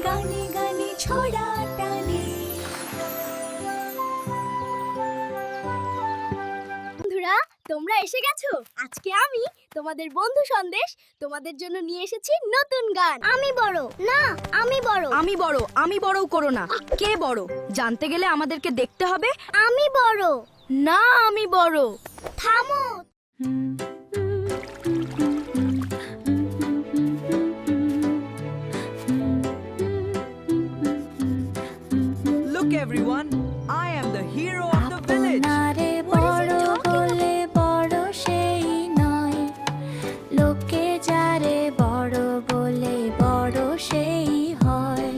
গানে গানে ছড়া টানে। বন্ধুরা, তোমরা এসে গেছো। আজকে আমি তোমাদের বন্ধু সন্দেশ তোমাদের জন্য নিয়ে এসেছি নতুন গান। আমি বড় না, আমি বড়। আমি বড়ও করো না। কে বড় জানতে গেলে আমাদেরকে দেখতে হবে। আমি বড় না, আমি বড়। থামো। Look everyone, I am the hero of the village. আপনারে বড় বলে বড় সেই নয়, লোকে যারে বড় বলে বড় সেই হয়।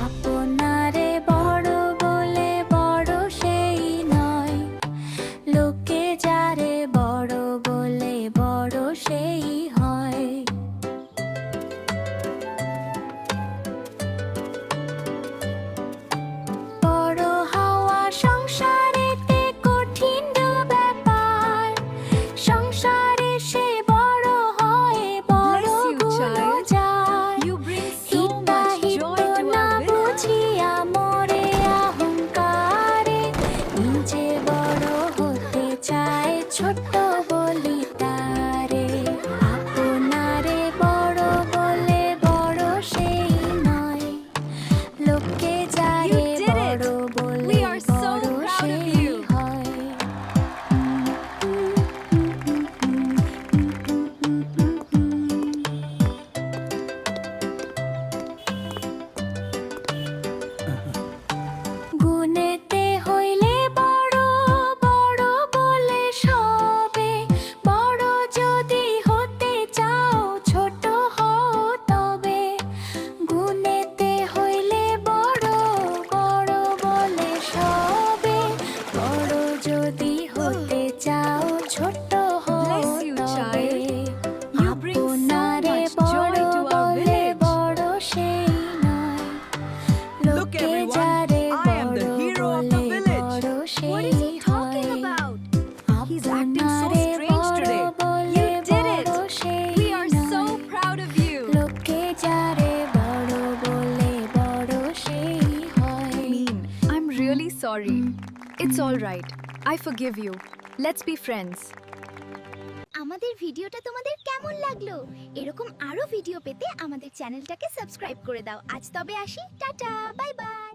আপনারে বড় বলে বড় সেই নয়, লোকে যারে বড় বলে বড় সেই হয়। বড় হওয়া সংসারেতে কঠিন ব্যাপার, সংসারে সে বড় হয় বড় গুলো যায়। হিতাহিত না বুঝিয়া মরে অহংকারে, নিজে বড় হতে চায় ছোট বলি তারে। আপনারে বড় বলে বড় সেই নয়, লোকে যারে বড় বলে বড় সেই হয়। গুণেতে হইলে বড় বড় বলে সবে, বড় যদি হতে চাও ছোট হও তবে। গুণেতে হইলে বড় বড় বলে সবে, বড় যদি হতে চাও ছোট হও Bless you, তবে। child. You bring so আপনারে much joy বড় to our বলে village. বড় সেই নয়, Look লোকে everyone, যারে I am the বড় hero of the বলে village. বড় What সেই is he talking হয়। about? He's acting so আপনারে strange বড় today. বলে You did it. বড় সেই We are so নয়, proud of you. লোকে যারে বড় বলে বড় সেই হয়। Mean, I'm really sorry. It's all right. I forgive you. Let's be friends. আমাদের ভিডিওটা তোমাদের কেমন লাগলো? এরকম আরো ভিডিও পেতে আমাদের চ্যানেলটাকে সাবস্ক্রাইব করে দাও। আজ তবে আসি, টাটা, বাই বাই।